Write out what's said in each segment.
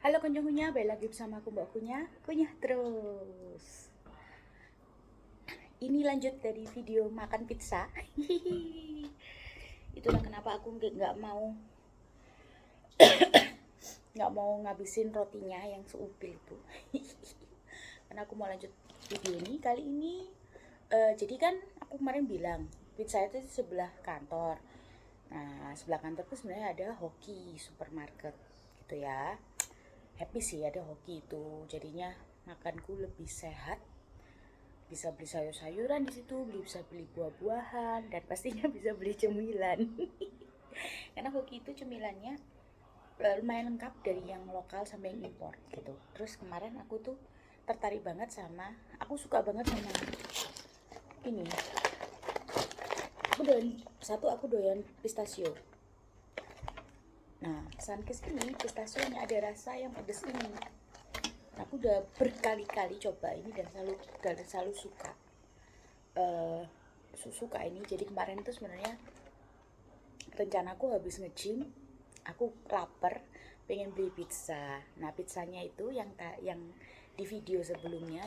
Halo kunjungannya, balik lagi bersama aku Mbak Kunyah terus. Ini lanjut dari video makan pizza. Itulah kenapa aku nggak mau ngabisin rotinya yang seupil itu. Karena aku mau lanjut video ini kali ini. Jadi kan aku kemarin bilang pizza itu di sebelah kantor. Nah sebelah kantor tuh sebenarnya ada Hoki supermarket gitu ya. Happy sih ada Hoki itu, jadinya makanku lebih sehat, bisa beli sayur-sayuran di situ, bisa beli buah-buahan, dan pastinya bisa beli cemilan. Karena Hoki itu cemilannya lumayan lengkap dari yang lokal sampai yang impor gitu. Terus kemarin aku tuh tertarik banget sama, aku suka banget sama ini. Aku doyan pistachio. Nah, Sunkist ini pistasionya ada rasa yang pedes ini. Aku udah berkali-kali coba ini dan selalu suka suka ini. Jadi kemarin tuh sebenarnya rencanaku habis nge-gym, aku lapar, pengen beli pizza. Nah pizzanya itu yang di video sebelumnya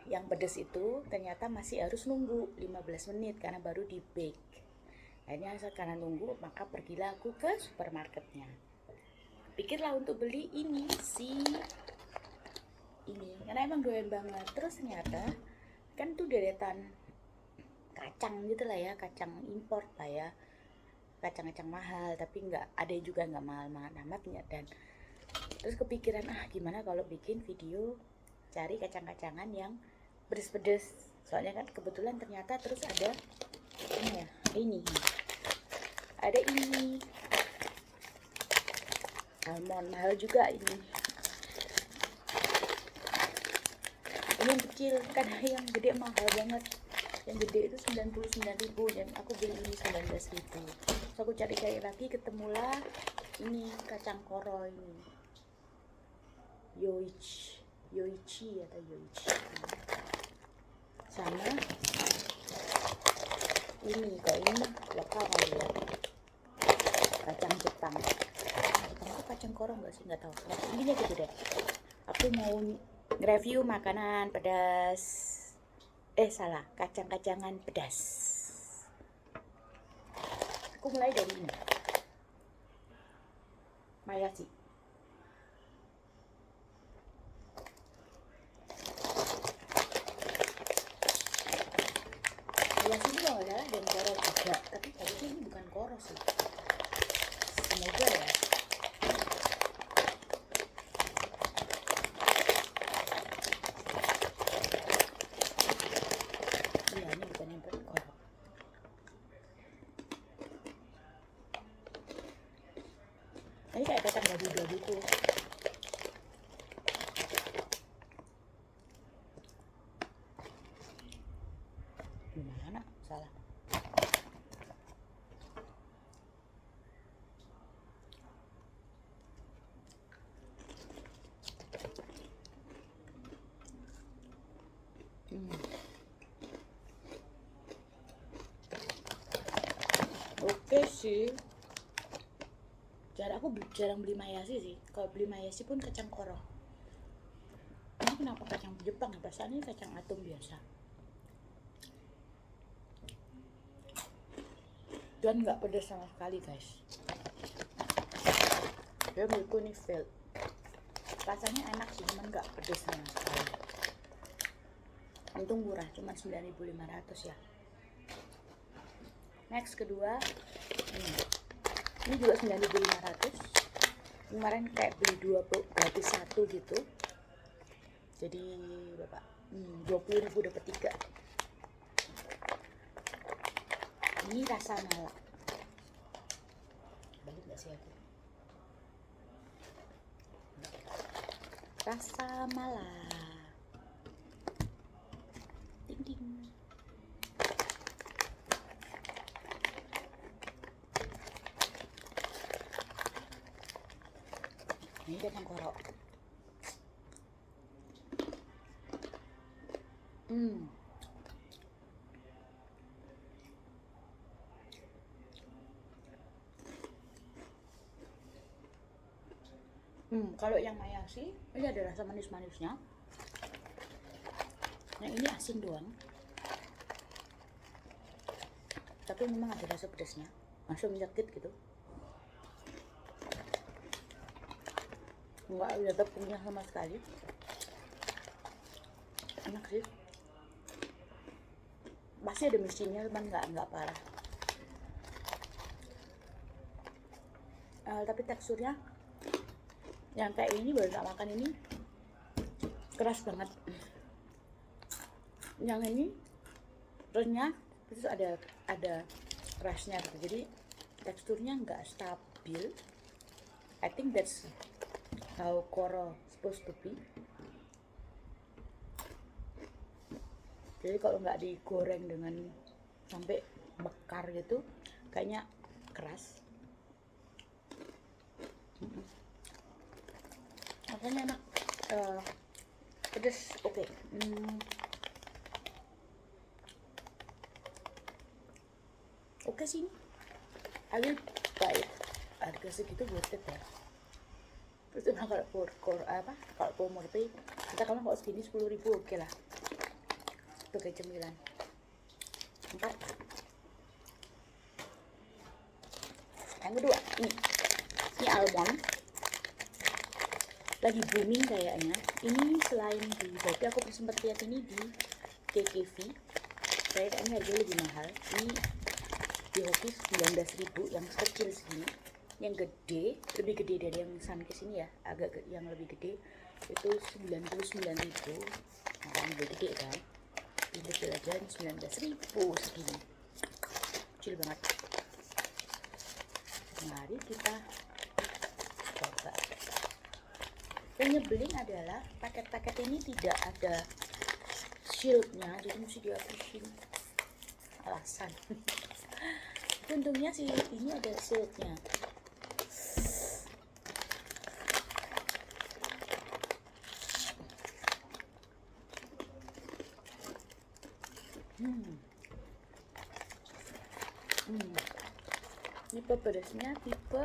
yang pedes itu ternyata masih harus nunggu 15 menit karena baru di bake. Akhirnya karena nunggu maka pergilah aku ke supermarketnya. Pikirlah untuk beli ini karena emang doyan banget. Terus ternyata kan tuh deretan kacang gitu lah ya, kacang import lah ya, kacang-kacang mahal, tapi nggak ada juga nggak mahal-mahal amat ya. Dan terus kepikiran gimana kalau bikin video cari kacang-kacangan yang pedes-pedes, soalnya kan kebetulan ternyata terus ada ini ya, ini almond mahal juga ini yang kecil kan, yang gede mahal banget. Yang gede itu 99.000 dan aku beli ini 19.000. So aku cari-cari lagi, ketemulah ini kacang koro ini, Yoichi atau Yoichi, sama ini lokal kali ya, kacang Jepang itu kacang koro nggak sih, nggak tahu. Nah, intinya gitu deh, aku mau nge-review makanan pedas, salah, kacang-kacangan pedas. Aku mulai dari ini, Mayashi. Mayashi itu kalau salah dan koro juga, tapi harusnya ini bukan koro sih, semoga ya. Iya, ini bukan yang koro. Ini kayak kacang gadu-gadu gitu. Gimana? Salah. Oke sih. Aku jarang beli Mayashi sih. Kalau beli Mayashi pun kacang koro. Ini kenapa kacang Jepang ya? Perasaan ini kacang atom biasa. Dan nggak pedas sama sekali guys. Dia menurutku ini fail. Rasanya enak sih, cuman nggak pedas sama sekali. Untung murah, cuma 9.500 ya. Next kedua, ini juga 9.500. Kemarin kayak beli 2 gratis 1 gitu. Jadi berapa? 20.000 dapat 3. Ini rasa mala. Balik nggak sih aku? Rasa mala. Ding ding. Ini kacang koro. Kalau yang Mayashi ini ada rasa manis-manisnya. Yang ini asin doang. Tapi memang ada rasa pedasnya. Langsung nyekit gitu. Enggak ada tepungnya sama sekali. Enak sih. Pasti ada mesinnya, cuman nggak parah. Tapi teksturnya yang kayak ini baru tak makan ini keras banget. Yang ini renyah, terus ada kerasnya gitu. Jadi teksturnya nggak stabil. I think that's how koro supposed to be. Jadi kalau nggak digoreng dengan sampai mekar gitu, kayaknya keras. Makanya enak, pedas, oke. Oke sih, I will buy it. Harga segitu worth it ya. Terus kalau kalau Pomor Pay kita kalau segini 10.000 oke lah. Sebagai cemilan. 4. Yang kedua, ini almond. Lagi booming kayaknya. Ini selain di Shopee, aku sempat lihat ini di KKV. Kayaknya harganya lebih mahal. Ini di Hoki 19.000 yang kecil segini. Yang gede, lebih gede dari yang Sunkist ini ya, yang lebih gede itu 99.000. Nah, yang lebih gede kan. Ini kecil aja 19.000 segini. Kecil banget. Mari kita coba. Yang nyebelin adalah paket-paket ini tidak ada shieldnya, jadi mesti dihabisin. Alasan. Untungnya sih ini ada shieldnya. Tipe pedasnya tipe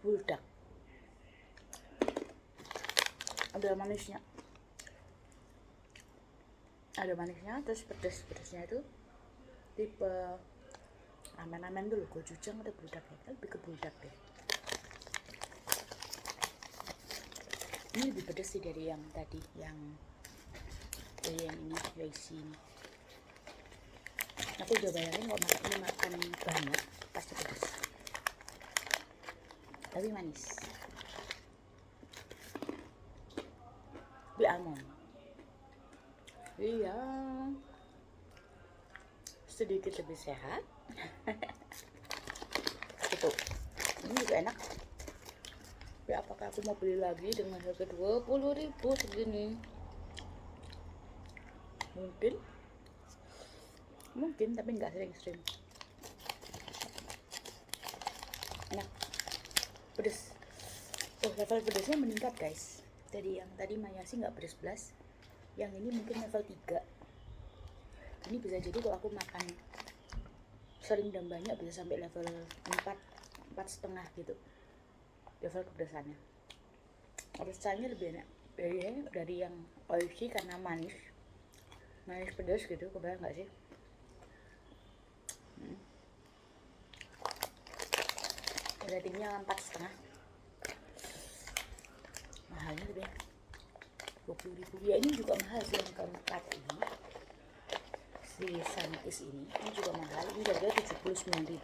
buldak. Ada manisnya, terus pedasnya itu tipe ramen dulu. Gochujang ada buldak ya, lebih ke buldak deh. Ini lebih pedas sih dari yang tadi, yang ini Yoichi ini. Aku udah bayangin kalau makan banyak pasti pedas, tapi manis. Beli almond, iya, sedikit lebih sehat. Itu ini juga enak. Tapi apakah aku mau beli lagi dengan harga 20.000 segini? Mungkin, tapi nggak sering-sering. Enak, pedes. Level pedesnya meningkat guys. Dari yang tadi Mayashi nggak pedes belas, yang ini mungkin level 3. Ini bisa jadi kalau aku makan sering dan banyak bisa sampai level 4,5 gitu level kepedasannya. Rasanya lebih enak dari yang Oishi karena manis pedas gitu. Kebayang nggak sih? Ratingnya 4,5. Mahalnya lebih 20.000 ya. Ini juga mahal sih yang keempat ini, si Sunkist ini juga mahal. Ini harganya 79.000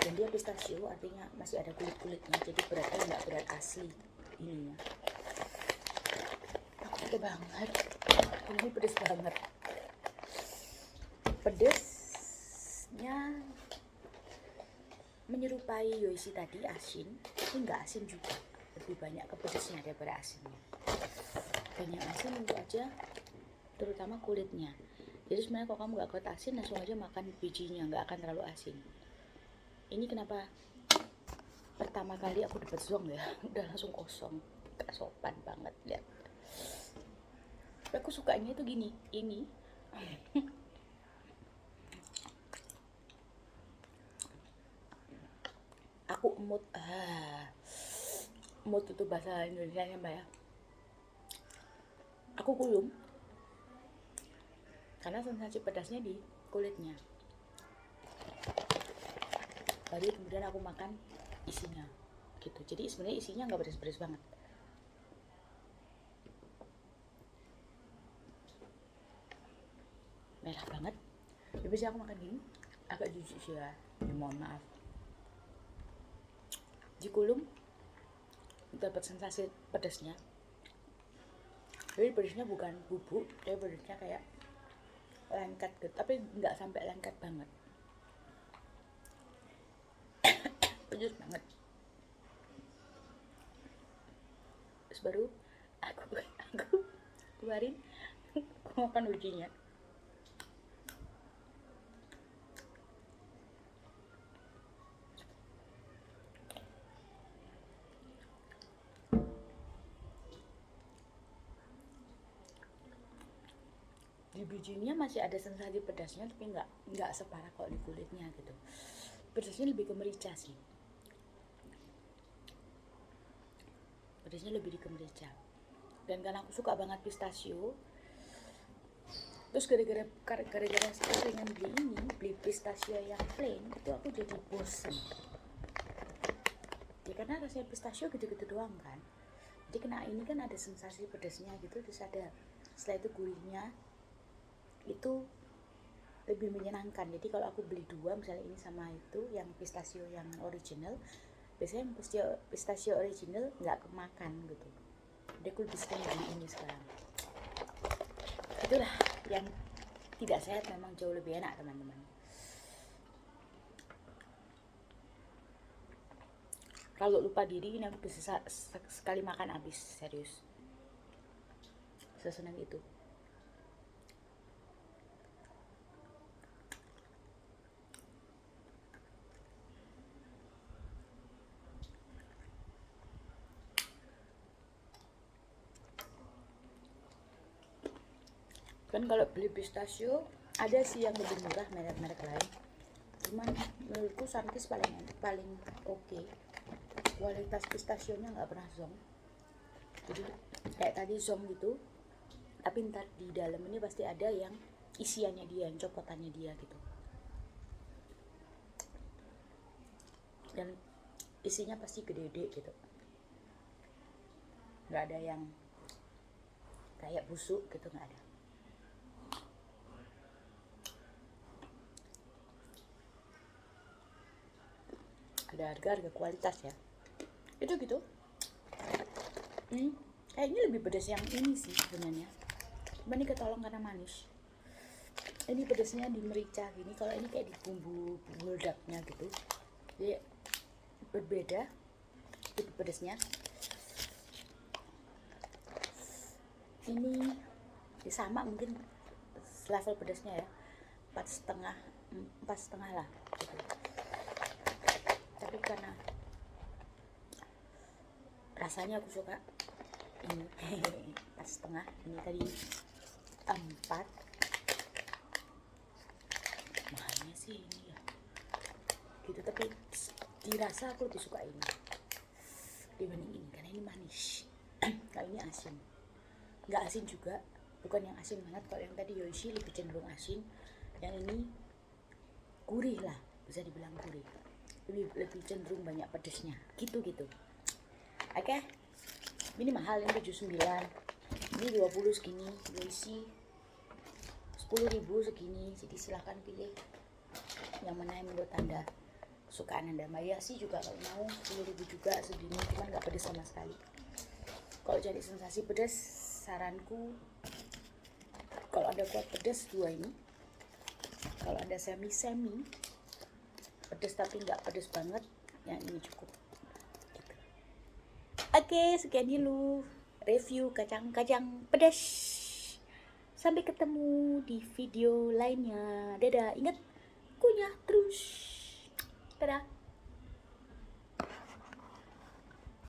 dan dia pistachio, artinya masih ada kulit-kulitnya, jadi beratnya nggak berat asli ininya. Aku suka banget, ini pedes banget. Pedesnya menyerupai Yoichi tadi, asin, tapi nggak asin juga, lebih banyak kepedesnya daripada asinnya. Dan yang asin tentu aja terutama kulitnya. Jadi sebenarnya kalau kamu nggak kuat asin, langsung aja makan bijinya, nggak akan terlalu asin. Ini kenapa pertama kali aku dapat zong ya, udah langsung kosong, gak sopan banget lihat. Aku sukanya itu gini, ini aku mood itu bahasa Indonesia mbak ya, aku kulum karena sensasi pedasnya di kulitnya. Baru kemudian aku makan isinya gitu. Jadi sebenarnya isinya nggak pedas-pedas banget. Merah banget. Ya biasanya aku makan gini agak jujur sih ya, mohon maaf. Di kulum dapat sensasi pedasnya. Jadi pedasnya bukan bubuk, tapi pedasnya kayak lengket gitu, tapi nggak sampai lengket banget. Pedas banget. Terus baru aku keluarin makan ujinya. Di bijinya masih ada sensasi pedasnya, tapi nggak separah kok di kulitnya gitu. Pedasnya lebih ke merica sih. Pedasnya lebih di ke merica. Dan karena aku suka banget pistachio, terus gara-gara seringan beli pistachio yang plain, itu aku jadi bosen. Ya karena rasanya pistachio gitu-gitu doang kan. Jadi kena ini kan ada sensasi pedasnya gitu, terus ada setelah itu gurihnya, itu lebih menyenangkan. Jadi kalau aku beli dua, misalnya ini sama itu yang pistachio yang original, biasanya pistachio original nggak kemakan gitu. Jadi aku lebih sering beli ini sekarang. Itulah yang tidak sehat memang jauh lebih enak teman-teman. Kalau lupa diri ini aku bisa sekali makan habis, serius. Sesenang itu. Kan kalau beli pistachio ada sih yang lebih murah merek-merek lain, cuman menurutku Sunkist paling oke. Kualitas pistachionya nggak pernah zonk, jadi kayak tadi zonk gitu, tapi ntar di dalam ini pasti ada yang isiannya dia, yang copotannya dia gitu, dan isinya pasti gede-gede gitu, nggak ada yang kayak busuk gitu, nggak ada. Ada harga kualitas ya, itu gitu. Kayaknya lebih pedas yang ini sih sebenarnya, cuma ini ketolong karena manis. Ini pedasnya di merica gini, kalau ini kayak di bumbu ledaknya gitu, jadi berbeda itu pedasnya. Ini ya sama mungkin level pedasnya ya, 4,5 lah gitu. Tapi karena rasanya aku suka ini 4,5, ini tadi 4. Mahalnya sih ini ya gitu, tapi dirasa aku lebih suka ini dibanding ini karena ini manis. Kalau ini asin, nggak asin juga, bukan yang asin banget. Kalau yang tadi Yoishi lebih cenderung asin, yang ini gurih lah, bisa dibilang gurih, lebih cenderung banyak pedesnya gitu. Oke. Ini mahal, yang 79, ini 20 segini, Yoishi 10.000 segini. Jadi silahkan pilih yang mana yang menurut anda kesukaan anda. Mayasi juga kalau mau 10.000 juga segini, cuman nggak pedes sama sekali. Kalau cari sensasi pedas, saranku kalau anda kuat pedas, dua ini. Kalau anda semi pedas tapi nggak pedas banget, yang ini cukup gitu. Oke, sekian dulu review kacang-kacang pedas. Sampai ketemu di video lainnya. Dadah, ingat kunyah terus. Dadah.